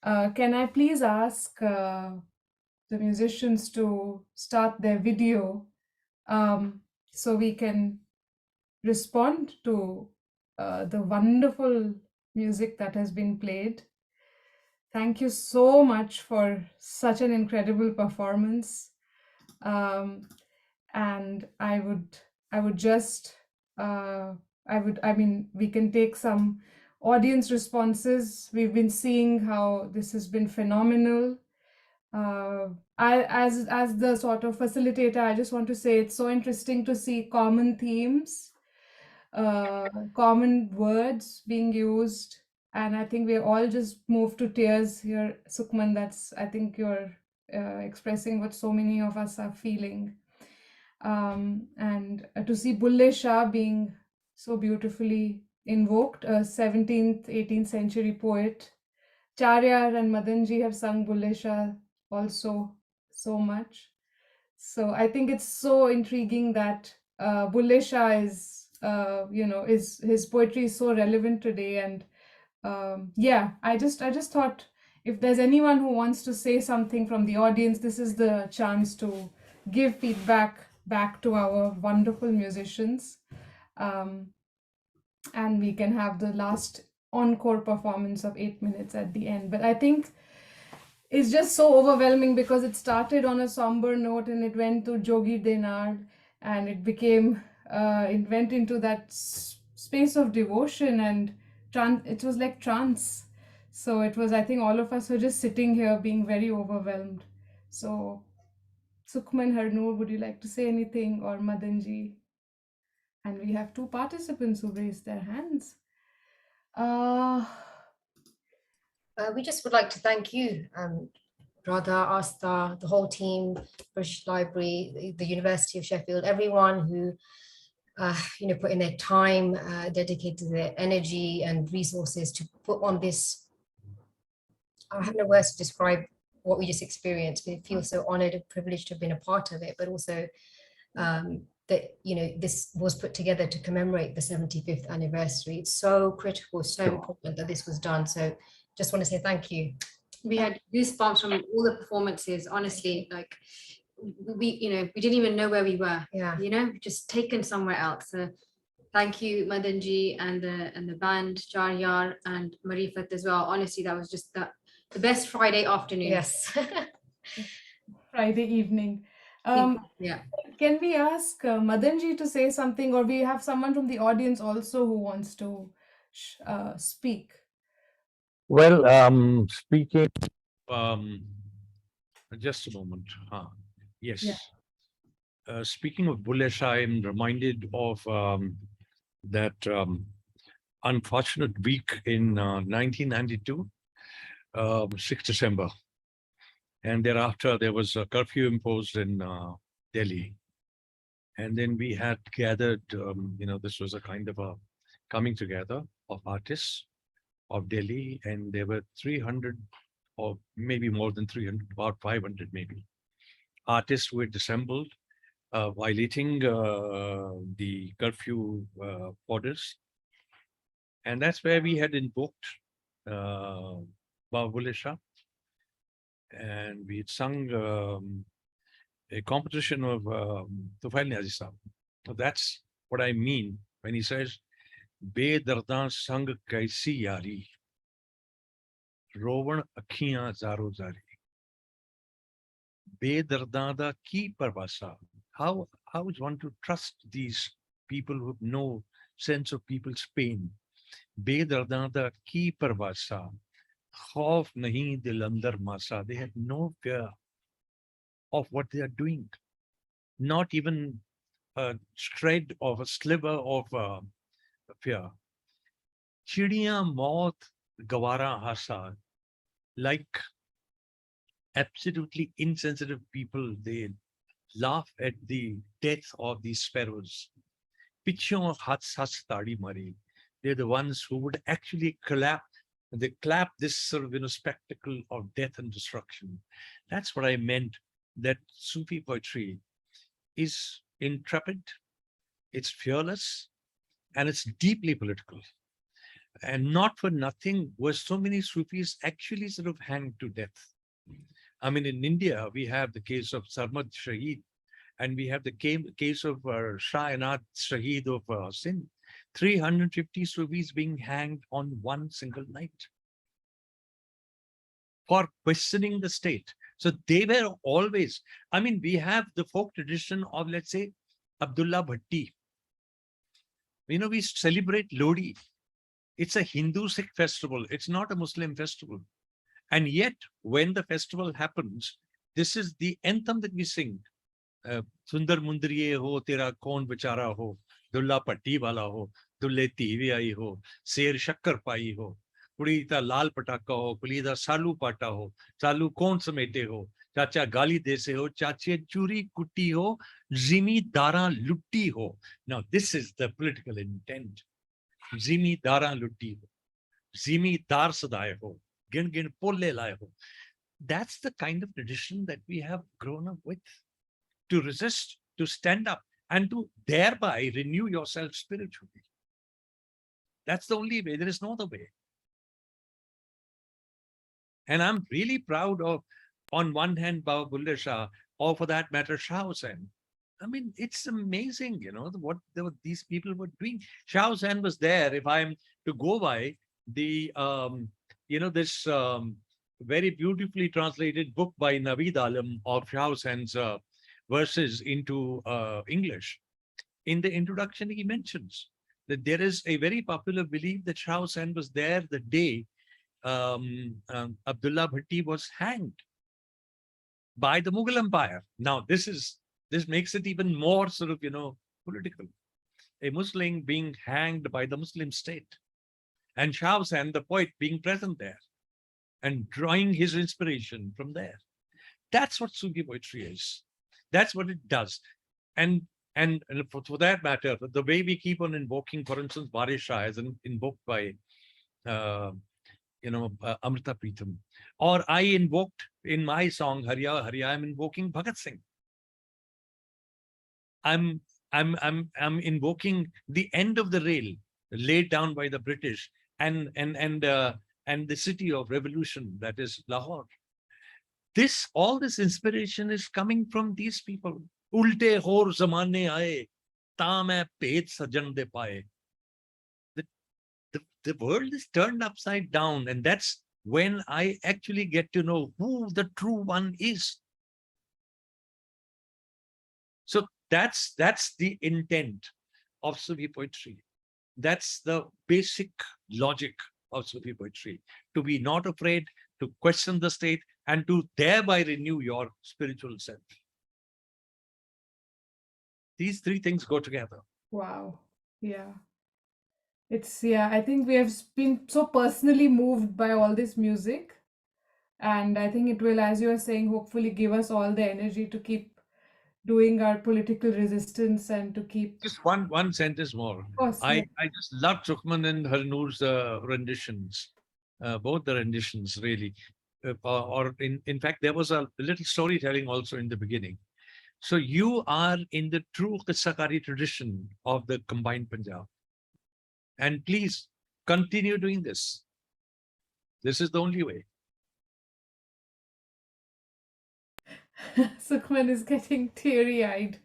Can I please ask the musicians to start their video so we can respond to the wonderful music that has been played. Thank you so much for such an incredible performance. And I would just, I mean, we can take some audience responses. We've been seeing how this has been phenomenal. As the sort of facilitator, I just want to say it's so interesting to see common themes, common words being used, and I think we all just moved to tears here, Sukhman. That's, I think you're expressing what so many of us are feeling. And to see Bulle Shah being so beautifully invoked, a 17th, 18th century poet. Charyar and Madanji have sung Bulle Shah also so much. So I think it's so intriguing that Bulle Shah is, is his poetry is so relevant today. And yeah, I just thought if there's anyone who wants to say something from the audience, this is the chance to give feedback back to our wonderful musicians. And we can have the last encore performance of 8 minutes at the end. But I think it's just so overwhelming because it started on a somber note and it went to Jogi Denard, and it became, it went into that space of devotion, and it was like trance. So it was, I think all of us were just sitting here being very overwhelmed. So Sukhman, Harnoor, would you like to say anything, or Madanji? And we have two participants who raised their hands. We just would like to thank you, Radha, Asta, the whole team, British Library, the University of Sheffield, everyone who put in their time, dedicated their energy and resources to put on this. I have no words to describe what we just experienced. We feel so honored and privileged to have been a part of it, but also that, this was put together to commemorate the 75th anniversary. It's so critical, so important that this was done. So just want to say thank you. We had goosebumps from all the performances, honestly. Like we didn't even know where we were. Yeah. Just taken somewhere else. So thank you, Madanji, and the band, Charyar and Marifat as well. Honestly, that was just the best Friday afternoon. Yes. Friday evening. Yeah. Can we ask Madanji to say something, or we have someone from the audience also who wants to speak? Well, speaking, just a moment. Yes. Yeah. Speaking of Bulle Shah, I'm reminded of that unfortunate week in 1992, 6 December. And thereafter, there was a curfew imposed in Delhi. And then we had gathered, this was a kind of a coming together of artists of Delhi, and there were 300 or maybe more than 300, about 500 maybe, artists who had assembled, violating the curfew orders. And that's where we had invoked Bulle Shah. And we had sung a composition of Tufail Niazi Sahab. So that's what I mean when he says, Be dardan sang kaisi yari, rovan akhiyan zaro zari. Be dardan da ki parvasa. How is one to trust these people who have no sense of people's pain? Be dardan da ki parvasa. Khauf nahi dil andar masa. They had no fear of what they are doing. Not even a shred of a sliver of fear. Chidiyan maut gawara hasa. Like absolutely insensitive people, they laugh at the death of these sparrows. Pichon hats tadi mari. They're the ones who would actually clap. They clap this sort of spectacle of death and destruction. That's what I meant. That Sufi poetry is intrepid, it's fearless, and it's deeply political. And not for nothing were so many Sufis actually sort of hanged to death. I mean, in India, we have the case of Sarmad Shaheed, and we have the case of Shah Inat Shaheed of Sindh. 350 Sufis being hanged on one single night for questioning the state. So they were always, I mean, we have the folk tradition of, let's say, Abdullah Bhatti. You know, we celebrate Lodi. It's a Hindu Sikh festival. It's not a Muslim festival. And yet, when the festival happens, this is the anthem that we sing. Sundar Mundriye ho, tera kaun bichara ho, dulla patti wala ho, dulle tivi aayi ho, ser shakkar pai ho, kudi da laal pataka ho, kudi da salu pata ho, salu kaun samete ho, chacha gali dese ho, chache churi kutti ho, zimi dara lutti ho. Now, this is the political intent. Zimi dara lutti ho, zimi dar sadaye ho, gin gin polle laye ho. That's the kind of tradition that we have grown up with. To resist, to stand up, and to thereby renew yourself spiritually. That's the only way. There is no other way. And I'm really proud of, on one hand, Baba Bulle Shah, or for that matter, Shah Hussain. I mean, it's amazing, you know, what these people were doing. Shah Hussain was there. If I'm to go by the, you know, this very beautifully translated book by Naveed Alam of Shah Hussain's verses into English. In the introduction, he mentions that there is a very popular belief that Shah Hussain was there the day Abdullah Bhatti was hanged by the Mughal Empire. Now, this makes it even more sort of, you know, political. A Muslim being hanged by the Muslim state, and Shah Hussain, the poet, being present there and drawing his inspiration from there. That's what Sufi poetry is. That's what it does. And for that matter, the way we keep on invoking, for instance, Barish Shah is invoked by, you know, Amrita Pritam. Or I invoked in my song, Hariya, Hariya, I'm invoking Bhagat Singh. I'm invoking the end of the rail laid down by the British and the city of revolution, that is Lahore. All this inspiration is coming from these people. Ulte hor zamane aaye, ta main pet sajan de paaye. The world is turned upside down, and that's when I actually get to know who the true one is. So that's the intent of Sufi poetry. That's the basic logic of Sufi poetry. To be not afraid, to question the state, and to thereby renew your spiritual self. These three things go together. Wow. Yeah. I think we have been so personally moved by all this music. And I think it will, as you are saying, hopefully give us all the energy to keep doing our political resistance and to keep. Just one sentence more. Of course, I just love Sukhman and Harnoor's renditions. Both the renditions, really. In fact, there was a little storytelling also in the beginning. So you are in the true Qissakari tradition of the combined Punjab. And please continue doing this. This is the only way. Sukhman is getting teary-eyed.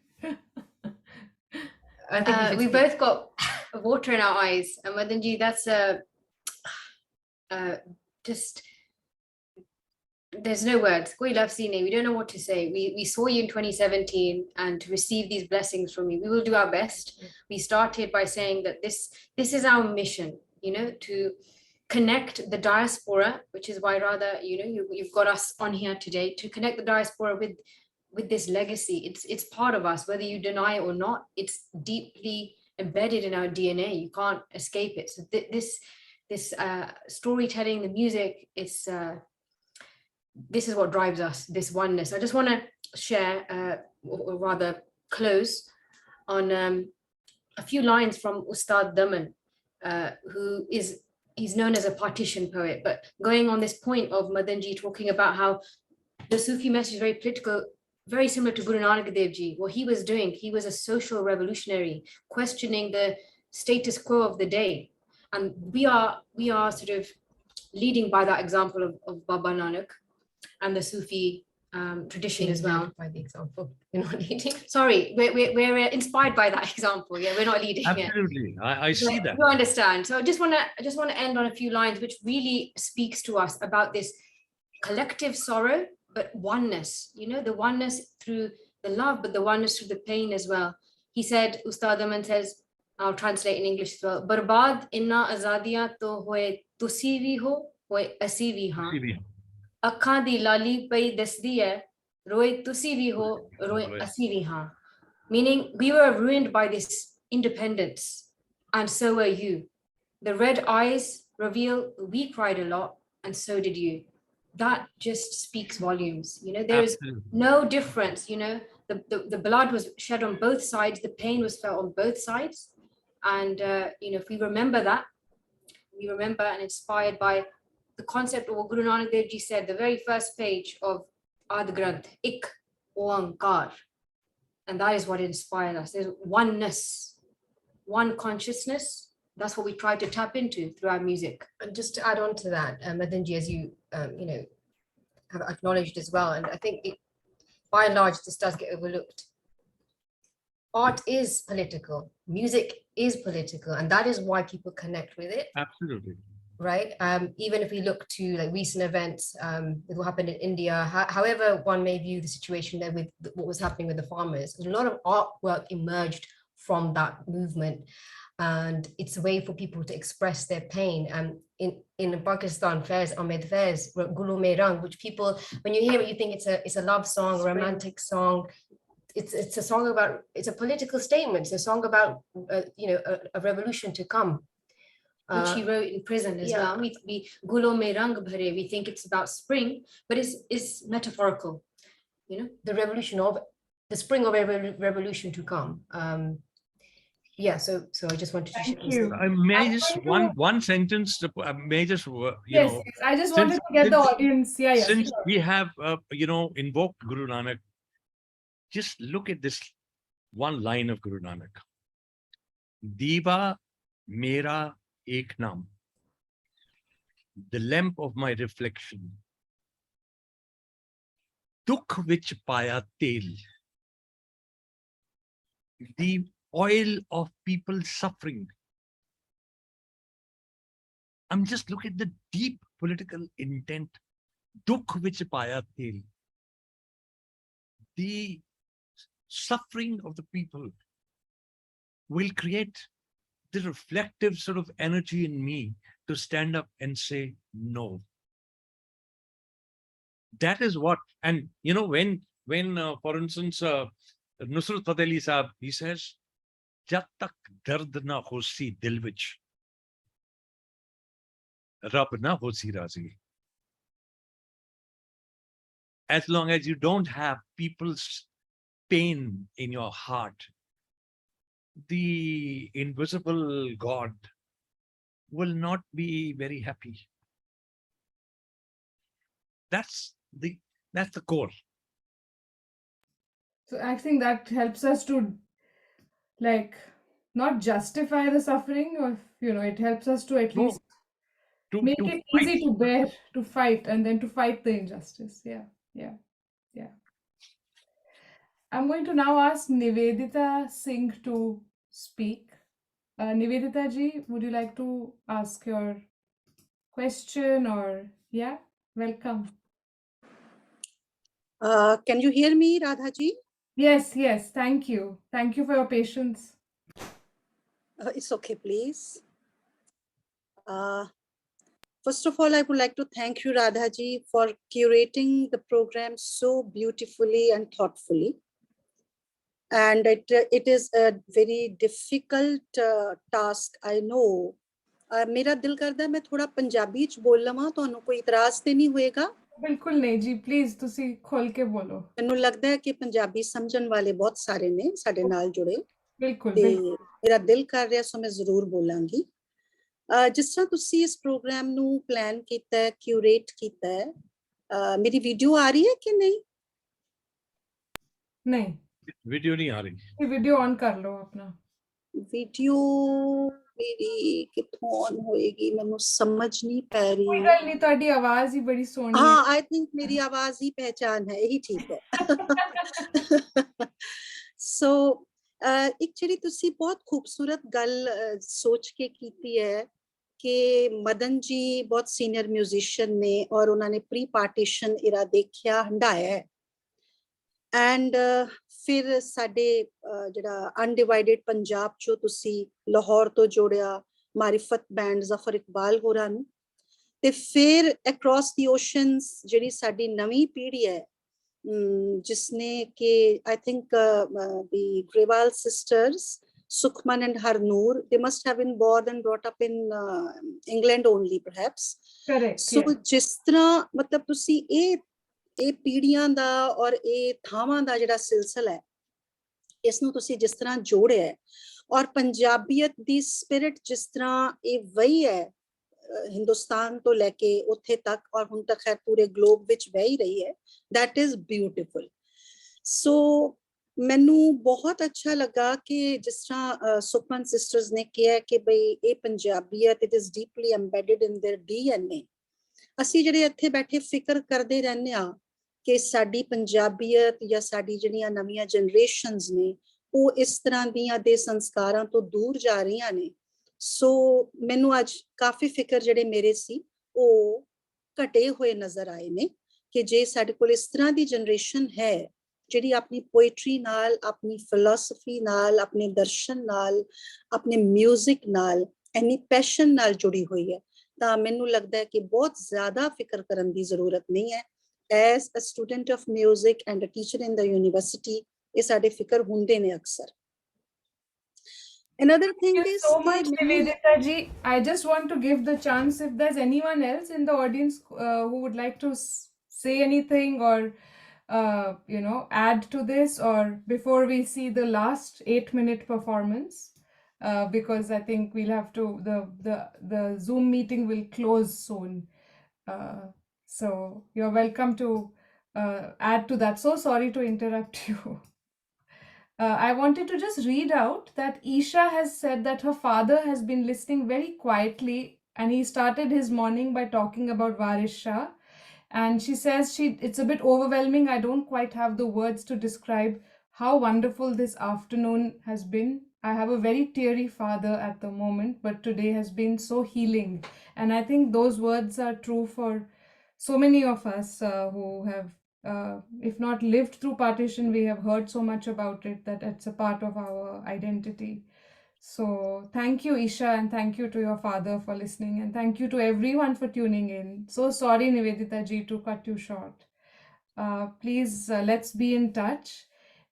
I think We both got water in our eyes. And Madanji, that's just, there's no words. We don't know what to say. We saw you in 2017, and to receive these blessings from you, we will do our best. We started by saying that this is our mission, you know, to connect the diaspora, which is why Radha, you know, you've got us on here today, to connect the diaspora with this legacy. It's part of us, whether you deny it or not. It's deeply embedded in our DNA. You can't escape it. So this storytelling, the music, this is what drives us, this oneness. I just want to share, or rather close on a few lines from Ustad Daman, he's known as a partition poet, but going on this point of Madanji talking about how the Sufi message is very political, very similar to Guru Nanak Dev Ji. What he was doing, he was a social revolutionary, questioning the status quo of the day. And we are sort of leading by that example of Baba Nanak and the Sufi tradition as well. By the example, we're not leading. Sorry, we're inspired by that example. Yeah, we're not leading it. Absolutely, I see that. You understand. So I just want to end on a few lines which really speaks to us about this collective sorrow, but oneness. You know, the oneness through the love, but the oneness through the pain as well. He said, Ustad Aman says, I'll translate in English as well. Barbad inna azadiyan to hoye tusi vi ho, hoye asi vi ha. Akhan di lali pei dasdi hai, roye tusi vi ho, roye asi vi ha. Meaning we were ruined by this independence, and so were you. The red eyes reveal we cried a lot, and so did you. That just speaks volumes. You know, there is no difference. You know, the blood was shed on both sides, the pain was felt on both sides. And, you know, if we remember that, we remember and inspired by the concept of what Guru Nanak Dev Ji said, the very first page of Adi Granth, Ik Encore. And that is what inspired us. There's oneness, one consciousness. That's what we try to tap into through our music. And just to add on to that, Madanji, as you, you know, have acknowledged as well, and I think by and large, this does get overlooked. Art is political, music is political, and that is why people connect with it. Absolutely. Right. Even if we look to like recent events, with what happened in India, however one may view the situation there with what was happening with the farmers, a lot of artwork emerged from that movement. And it's a way for people to express their pain. And in Pakistan, Faiz Ahmed Faiz, Gulu Mein Rang, which people, when you hear it, you think it's a love song, a romantic song. It's a song about, it's a political statement. It's a song about, you know, a revolution to come. Which he wrote in prison as well. We Gulo mein rang bhare, we think it's about spring, but it's metaphorical, you know, the revolution of the spring of a revolution to come. Yeah, so I just wanted to Thank you. I may just one sentence. May just yes, know. yes, I just wanted to get the audience. Yeah, yeah. Since Sure. we have you know, invoked Guru Nanak, just look at this one line of Guru Nanak. Diva mera ek naam, the lamp of my reflection. Dukh vich paya tel, the oil of people suffering. I'm just looking at the deep political intent. Dukh vich paya tel, the suffering of the people will create the reflective sort of energy in me to stand up and say no. That is what, and you know, when for instance, Nusrat Fateh Ali Sahab, he says, "Jab tak dard na hosi dil vich, Rab na hosi razi." As long as you don't have people's pain in your heart, the invisible God will not be very happy. That's the core. So I think that helps us to, like, not justify the suffering, or you know, it helps us to at least make it easy to bear, to fight, and then to fight the injustice. Yeah, yeah, yeah. I'm going to now ask Nivedita Singh to speak. Nivedita ji, would you like to ask your question, or yeah, welcome. Can you hear me, Radha ji? Yes, yes, thank you. Thank you for your patience. It's okay, please. First of all, I would like to thank you, Radha ji, for curating the program so beautifully and thoughtfully. And it is a very difficult task, I know. मेरा दिल करदा मैं थोड़ा पंजाबी च बोल लवां, तुहानू कोई इतराज ते नहीं होएगा? बिल्कुल नहीं जी, प्लीज तुसी खोल के बोलो। मैनू लगदा है कि पंजाबी समझण वाले बहुत सारे ने साडे नाल जुड़े। बिल्कुल ते बिल्कुल। मेरा दिल कर रहा, सो मैं जरूर बोलांगी। जिस तरह तुसी इस प्रोग्राम नू प्लान कीता है, क्यूरेट कीता है, मेरी वीडियो आ रही है कि नहीं? नहीं, वीडियो नहीं आ रही। ये वीडियो ऑन कर लो अपना। वीडियो ਪੀੜੀ ਕਿੱਥੋਂ on ਹੋਏਗੀ ਮੈਨੂੰ ਸਮਝ ਨਹੀਂ ਪੈ ਕੋਈ ਰਹੀ ਗੱਲ ਨਹੀਂ, ਤੁਹਾਡੀ ਆਵਾਜ਼ ਹੀ ਬੜੀ ਸੋਹਣੀ ਹੈ। हाँ आई थिंक मेरी आवाज ही पहचान है यही ठीक है सो एक ਜਿਹੜੀ ਤੁਸੀਂ ਬਹੁਤ ਖੂਬਸੂਰਤ ਗੱਲ ਸੋਚ ਕੇ ਕੀਤੀ ਹੈ ਕਿ ਮਦਨ ਜੀ ਬਹੁਤ ਸੀਨੀਅਰ ਮਿਊਜ਼ੀਸ਼ੀਅਨ ਨੇ ਔਰ ਉਹਨਾਂ ਨੇ ਪ੍ਰੀ ਪਾਰਟੀਸ਼ਨ ਇਰਾ ਦੇਖਿਆ ਹੰਡਾਇਆ ਹੈ ਐਂਡ ਫਿਰ ਸਾਡੇ ਜਿਹੜਾ ਅਨਡਿਵਾਈਡਡ ਪੰਜਾਬ ਚੋਂ ਤੁਸੀਂ ਲਾਹੌਰ ਤੋਂ ਜੋੜਿਆ ਮਾਰਿਫਤ ਬੈਂਡ ਜ਼ਫਰ ਇਕਬਾਲ ਹੋਰਾਂ ਨੂੰ ਤੇ ਫਿਰ across the oceans ਜਿਹੜੀ ਸਾਡੀ ਨਵੀਂ ਪੀੜ੍ਹੀ ਹੈ ਜਿਸਨੇ ਕਿ I think the Grewal sisters Sukhman and Harnoor they must have been born and brought up in England only perhaps Correct, so yeah. ਜਿਸ ਤਰ੍ਹਾਂ ਮਤਲਬ ਤੁਸੀਂ ਇਹ ਪੀੜ੍ਹੀਆਂ ਦਾ ਔਰ ਇਹ ਥਾਵਾਂ ਦਾ ਜਿਹੜਾ ਸਿਲਸਿਲਾ ਹੈ ਇਸ ਨੂੰ ਤੁਸੀਂ ਜਿਸ ਤਰ੍ਹਾਂ ਜੋੜਿਆ ਹੈ ਔਰ ਪੰਜਾਬੀਅਤ ਦੀ ਸਪਿਰਿਟ ਜਿਸ ਤਰ੍ਹਾਂ ਇਹ ਵਹੀ ਹੈ ਹਿੰਦੁਸਤਾਨ ਤੋਂ ਲੈ ਕੇ ਉੱਥੇ ਤੱਕ ਔਰ ਹੁਣ ਤੱਕ ਹੈ ਪੂਰੇ ਗਲੋਬ ਵਿੱਚ ਵਹਿ ਹੀ ਰਹੀ ਹੈ that is beautiful so ਮੈਨੂੰ ਬਹੁਤ ਅੱਛਾ ਲੱਗਾ ਕਿ ਜਿਸ ਤਰ੍ਹਾਂ ਸੁਖਮਨ ਸਿਸਟਰਸ ਨੇ ਕਿਹਾ ਕਿ ਬਈ ਇਹ ਪੰਜਾਬੀਅਤ it is deeply embedded in their DNA ਅਸੀਂ ਜਿਹੜੇ ਇੱਥੇ ਬੈਠੇ ਫਿਕਰ ਕਰਦੇ ਰਹਿੰਦੇ ਆ ਕਿ ਸਾਡੀ ਪੰਜਾਬੀਅਤ ਜਾਂ ਸਾਡੀ ਜਿਹੜੀਆਂ ਨਵੀਆਂ ਜਨਰੇਸ਼ਨਸ ਨੇ ਉਹ ਇਸ ਤਰ੍ਹਾਂ ਦੀਆਂ ਦੇ ਸੰਸਕਾਰਾਂ ਤੋਂ ਦੂਰ ਜਾ ਰਹੀਆਂ ਨੇ ਸੋ ਮੈਨੂੰ ਅੱਜ ਕਾਫੀ ਫਿਕਰ ਜਿਹੜੇ ਮੇਰੇ ਸੀ ਉਹ ਘਟੇ ਹੋਏ ਨਜ਼ਰ ਆਏ ਨੇ ਕਿ ਜੇ ਸਾਡੇ ਕੋਲ ਇਸ ਤਰ੍ਹਾਂ ਦੀ ਜਨਰੇਸ਼ਨ ਹੈ ਜਿਹੜੀ ਆਪਣੀ ਪੋਇਟਰੀ ਨਾਲ ਆਪਣੀ ਫਿਲਾਸਫੀ ਨਾਲ ਆਪਣੇ ਦਰਸ਼ਨ ਨਾਲ ਆਪਣੇ ਮਿਊਜ਼ਿਕ ਨਾਲ ਇੰਨੀ ਪੈਸ਼ਨ ਨਾਲ ਜੁੜੀ ਹੋਈ ਹੈ ਤਾਂ ਮੈਨੂੰ ਲੱਗਦਾ ਹੈ ਕਿ ਬਹੁਤ ਜ਼ਿਆਦਾ ਫਿਕਰ ਕਰਨ ਦੀ ਜ਼ਰੂਰਤ ਨਹੀਂ ਹੈ as a student of music and a teacher in the university ਇਹ ਸਾਡੇ ਫਿਕਰ ਹੁੰਦੇ ਨੇ ਅਕਸਰ Another thing Thank you is so much, Nivedita ji. I just want to give the chance if there's anyone else in the audience who would like to say anything or add to this, or before we see the last 8-minute performance, because I think we'll have to the Zoom meeting will close soon. So you're welcome to add to that. So sorry to interrupt you. I wanted to just read out that Isha has said that her father has been listening very quietly and he started his morning by talking about Waris Shah. And she says it's a bit overwhelming. I don't quite have the words to describe how wonderful this afternoon has been. I have a very teary father at the moment, but today has been so healing. And I think those words are true for so many of us who have if not lived through partition, we have heard so much about it that it's a part of our identity. So thank you, Isha, and thank you to your father for listening, and thank you to everyone for tuning in. So sorry, Nivedita ji, to cut you short. Please let's be in touch,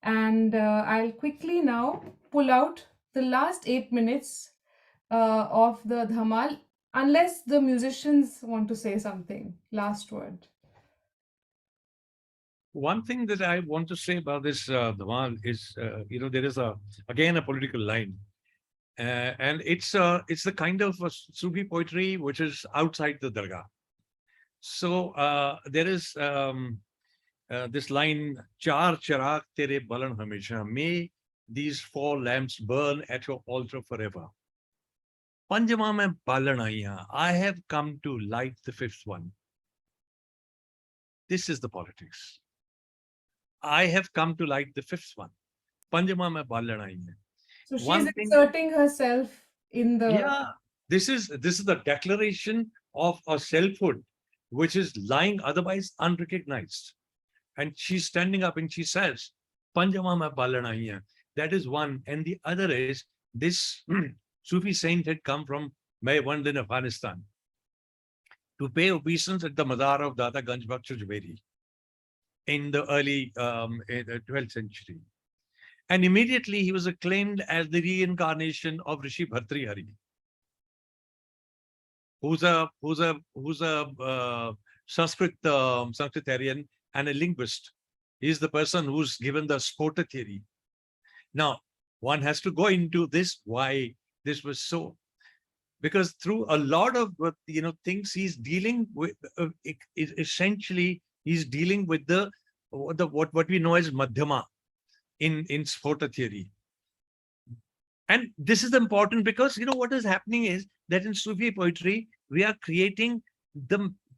and I'll quickly now pull out the last 8 minutes of the dhamaal, unless the musicians want to say something. Last word. One thing that I want to say about this dhamaal is, there is again a political line, and it's the kind of Sufi poetry which is outside the dargah. So there is this line: "Char charag tere balan hamesha." May these 4 lamps burn at your altar forever. Panjama mein balan aiya. I have come to light the 5th one. This is the politics. I have come to light the 5th one. Panjama mein balan aiya. So she's inserting herself in the... Yeah, this is the declaration of a selfhood which is lying otherwise unrecognized. And she's standing up and she says, Panjama mein balan aiya. That is one. And the other is, this Sufi saint had come from Maiwand in Afghanistan to pay obeisance at the Mazar of Data Ganj Bakhsh Jhaveri in the early 12th century. And immediately he was acclaimed as the reincarnation of Rishi Bhartrihari, who's a Sanskritarian and a linguist. He's the person who's given the Spota theory. Now, one has to go into this, why this was so. Because through a lot of things he's dealing with, essentially he's dealing with what we know as Madhyama in Spota theory. And this is important because, you know, what is happening is that in Sufi poetry, we are creating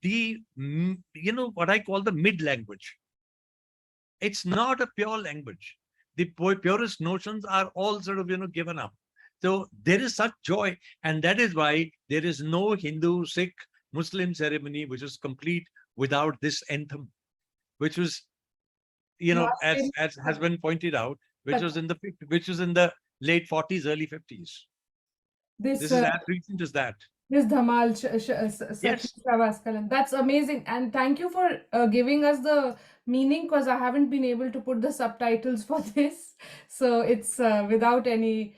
you know, what I call the mid language. It's not a pure language. The purest notions are all sort of, you know, given up. So there is such joy. And that is why there is no Hindu, Sikh, Muslim ceremony which is complete without this anthem, which was, you know, as has been pointed out, which was in the late 40s, early 50s. This is as recent as that. This dhamaal, Yes. Kalam. That's amazing. And thank you for giving us the meaning, because I haven't been able to put the subtitles for this. So it's without any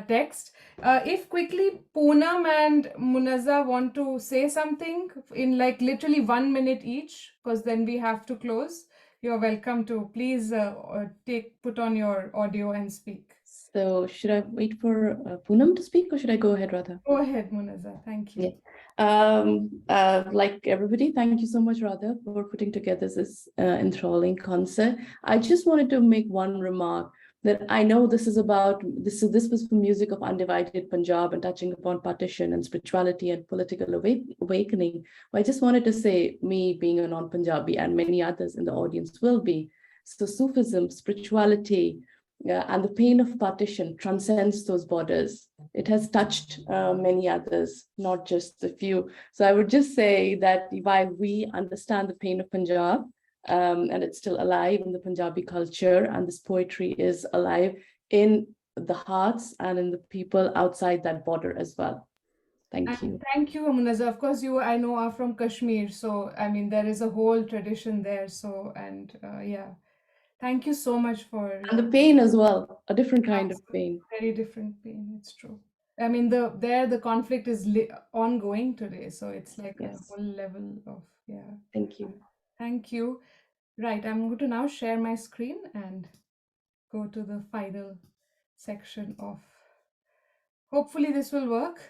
text. If quickly Poonam and Munazza want to say something in like literally 1 minute each, because then we have to close. You're welcome to please put on your audio and speak. So should I wait for Poonam to speak, or should I go ahead, Radha? Go ahead, Munazza. Thank you. Yeah. Like everybody, thank you so much, Radha, for putting together this enthralling concert. I just wanted to make one remark that I know this is about, this was for music of undivided Punjab and touching upon partition and spirituality and political awakening. But I just wanted to say, me being a non-Punjabi and many others in the audience will be, so Sufism, spirituality, and the pain of partition transcends those borders. It has touched many others, not just a few. So I would just say that while we understand the pain of Punjab, and it's still alive in the Punjabi culture, and this poetry is alive in the hearts and in the people outside that border as well. Thank you. Thank you, Munazza. Of course, you, I know, are from Kashmir. So, I mean, there is a whole tradition there. So, and yeah. Thank you so much for... And the pain as well, a different kind of pain. Very different pain, it's true. I mean, the conflict is ongoing today. So it's like a whole level of, yeah. Thank you. Thank you. Right, I'm going to now share my screen and go to the final section of... Hopefully this will work.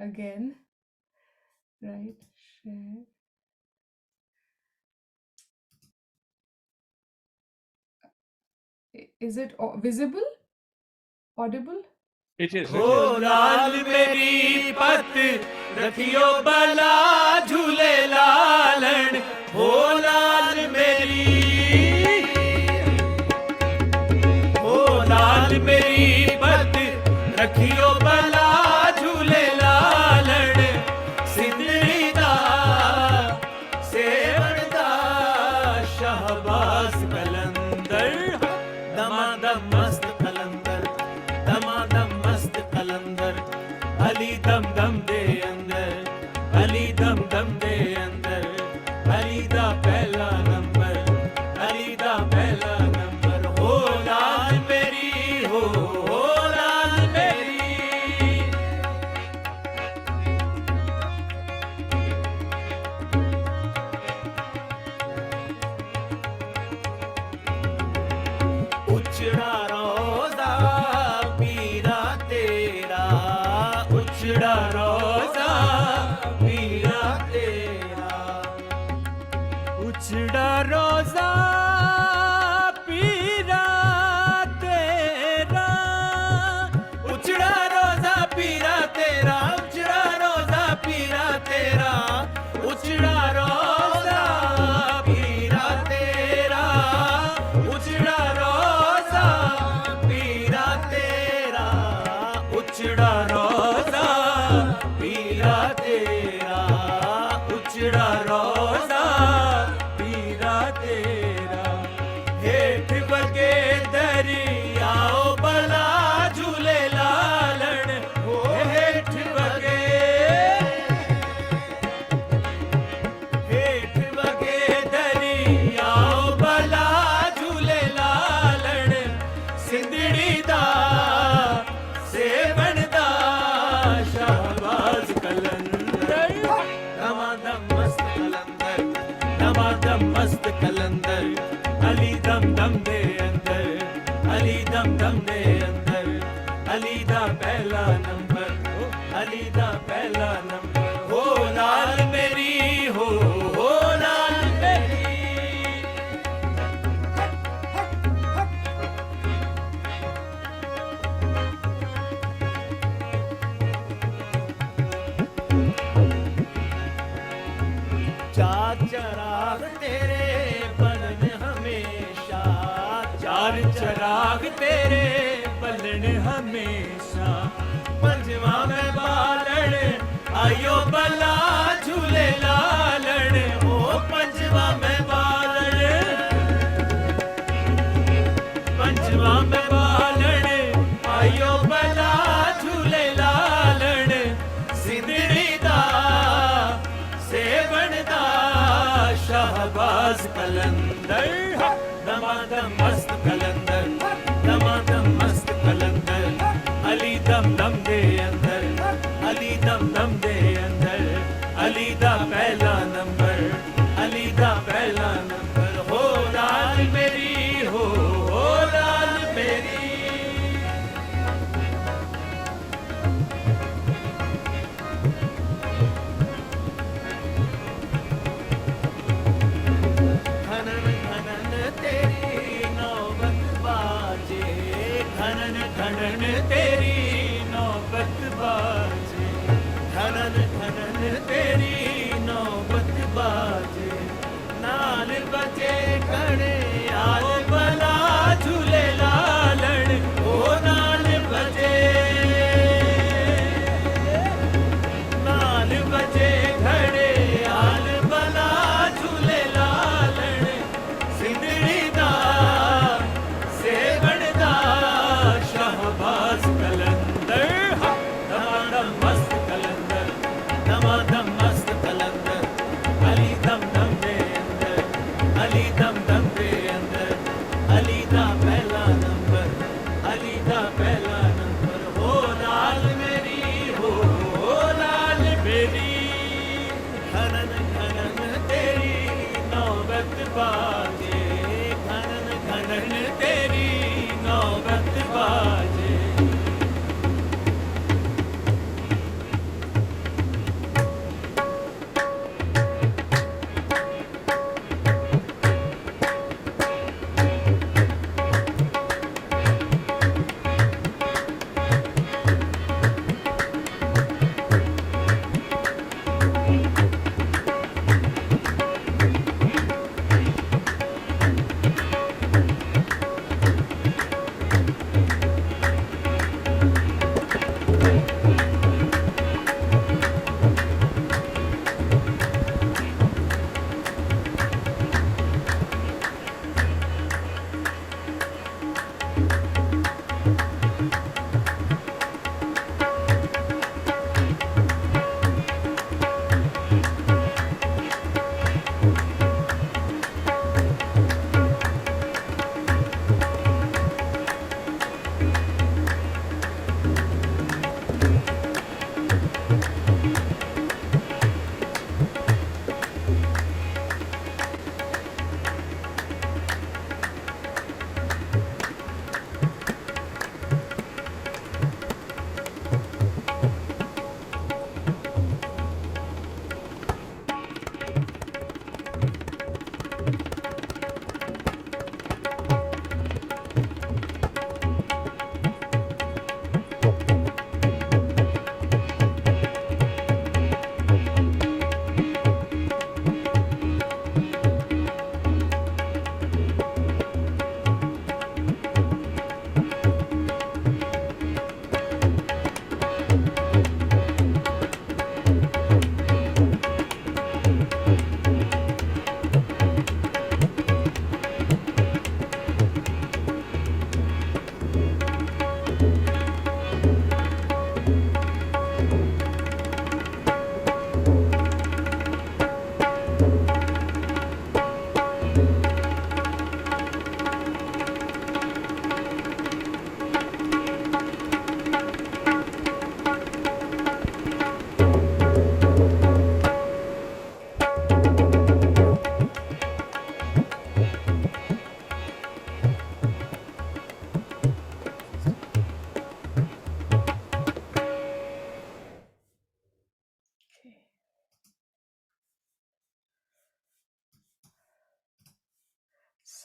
Again. Right, share. Is it visible? Audible? It is. Oh, Laal Meri pat Rakhyo Bala Jhulelal. Oh, Laal Meri. Oh, Laal Meri pat Rakhyo Bala Jhulelal. Sindri da Sevan da Shahbaz Kalandar. Damadam mast kalandar, damadam mast kalandar, Ali dam dam de andar, Ali dam dam de andar, Ali da pehla number, Ali da pehla number. Ho Laal Meri, ho Laal Meri. Uchda roza pira tera, uchda roza pira tera, uchda roza pira tera, uchda roza pira tera, uchda roza pira tera, uchda roza pira tera, uchda uchda roza pira tera, uchda roza pira tera. Heठ bage dariyao Bala Jhulelal. Oh, heठ bage dariyao Bala Jhulelal. Sindri da Sevan da Shahbaz Kalandar. Damadam mast kalandar, damadam mast kalandar, Ali dam dam de andar, Ali dam dam de andar, Ali da pehla number, Ali da pehla number. Ho Laal Meri, ho Laal Meri. चिराग तेरे बलन हमेशा, चार चिराग तेरे बलन हमेशा। पंजवा में बालण आयो बला झूले लालण, ओ पंजवा में बालण, पंजवा में बालण आयो बला झूले लालण, सिंदड़ी दा सेवण दा शाहबाज कलंदर, दमादम मस्त कलंदर, दमादम मस्त कलंदर, अली दम दम दे अंदर, अली दम दम दे अंदर, अली दा पहला नंबर, अली दा पहला नंबर, हो लाल मेरी हो लाल मेरी। खनन खनन तेरी नौबत बाजे, खनन खनन तेरी नौबत बाजे, खनन खनन तेरी नौबत बाजे, नाल बजे खड़े आल बला झूले लालण, ओ नाल बजे, नाल बजे खड़े आल बला झूले लालण, सिंदड़ी दा सेवण दा शाहबाज कलंदर, दमादम मस्त कलंदर, दमादम मस्त कलंदर, अली दम दम दे अंदर, अली दम दम दे अंदर, अली दा पहला नंबर, अली दा पहला नंबर, हो लाल मेरी हो लाल मेरी। खनन खनन तेरी नौबत बाजे, खनन खनन तेरी नौबत बाजे।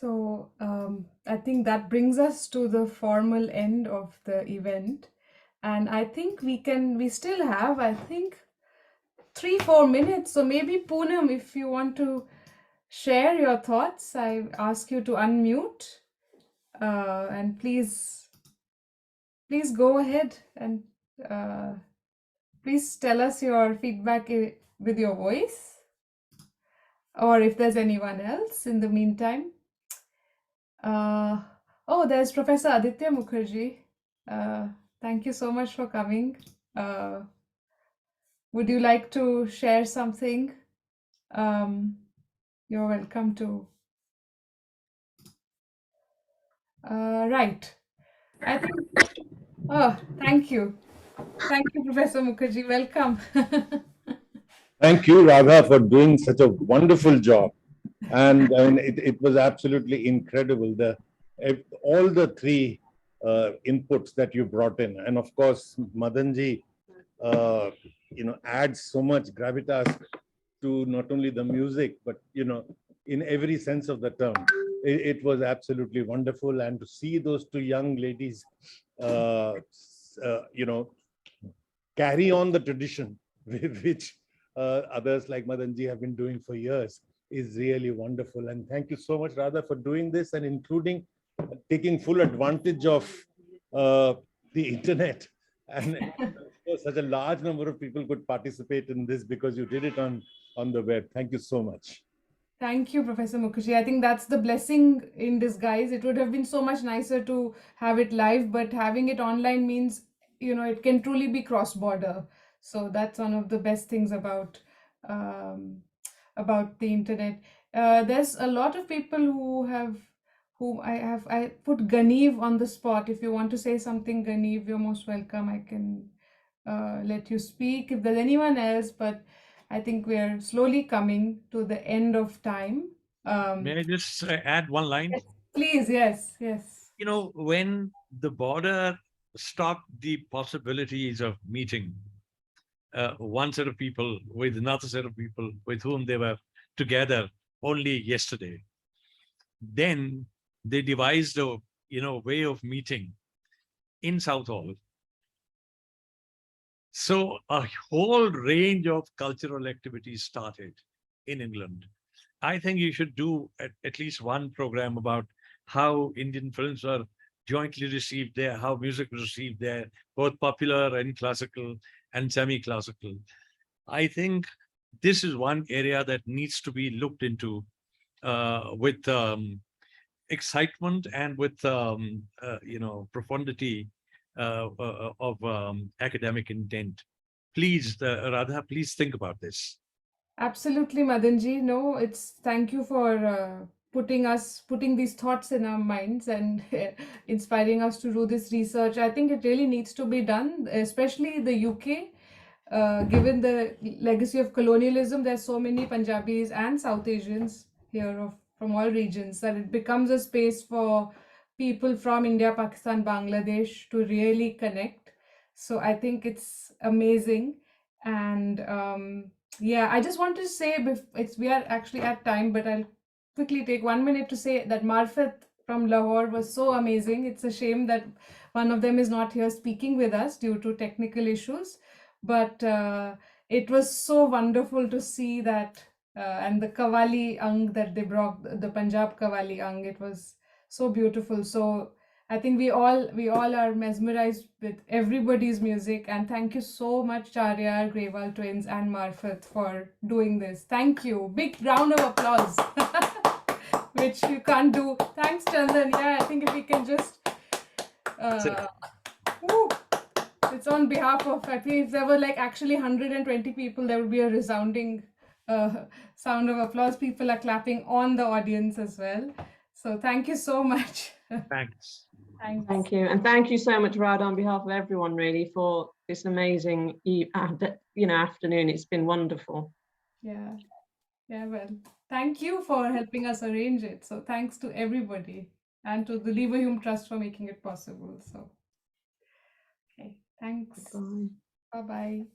So I think that brings us to the formal end of the event. And I think we still have, I think, 3-4 minutes. So maybe Poonam, if you want to share your thoughts. I ask you to unmute and please go ahead and please tell us your feedback with your voice, or if there's anyone else in the meantime. Oh, there's Professor Aditya Mukherjee. Thank you so much for coming. Would you like to share something? You're welcome to. Right. I think. Oh, thank you. Thank you, Professor Mukherjee. Welcome. Thank you, Radha, for doing such a wonderful job. And it was absolutely incredible. All the three inputs that you brought in, and of course, Madanji, adds so much gravitas to not only the music, but in every sense of the term. It was absolutely wonderful, and to see those two young ladies, carry on the tradition with which others like Madanji have been doing for years is really wonderful. And thank you so much, Radha, for doing this and including taking full advantage of the internet. And such a large number of people could participate in this because you did it on the web. Thank you so much. Thank you, Professor Mukherjee. I think that's the blessing in disguise. It would have been so much nicer to have it live, but having it online means, it can truly be cross-border. So that's one of the best things about the internet. There's a lot of people I put Ganiv on the spot. If you want to say something, Ganiv, you're most welcome. I can let you speak if there's anyone else, but I think we're slowly coming to the end of time. May I just add one line? Yes, please, yes. When the border stopped the possibilities of meeting one set of people with another set of people with whom they were together only yesterday, then they devised a way of meeting in Southall. So a whole range of cultural activities started in England. I think you should do at least one program about how Indian films are jointly received there, how music was received there, both popular and classical and semi-classical. I think this is one area that needs to be looked into with excitement and with profundity of academic intent. Please, Radha, please think about this. Absolutely, Madanji. No, thank you for putting these thoughts in our minds and inspiring us to do this research. I think it really needs to be done, especially the UK. Given the legacy of colonialism, there's so many Punjabis and South Asians here from all regions that it becomes a space for people from India, Pakistan, Bangladesh to really connect. So I think it's amazing. And I just want to say, we are actually at time, but I'll quickly take 1 minute to say that Marifat from Lahore was so amazing. It's a shame that one of them is not here speaking with us due to technical issues, but it was so wonderful to see that and the Qawwali Ang that they brought, the Punjab Qawwali Ang, it was so beautiful. So I think we all are mesmerized with everybody's music, and thank you so much, Charyar, Grewal twins, and Marifat for doing this. Thank you. Big round of applause, which you can't do. Thanks, Chandan. Yeah, I think if we can just, it's on behalf of, I think if there were like actually 120 people, there would be a resounding sound of applause. People are clapping on the audience as well. So thank you so much. Thanks. Thank you. And thank you so much, Radha, on behalf of everyone, really, for this amazing afternoon. It's been wonderful. Yeah, well, thank you for helping us arrange it. So thanks to everybody and to the Leverhulme Trust for making it possible. So, okay, thanks. Bye. Bye-bye.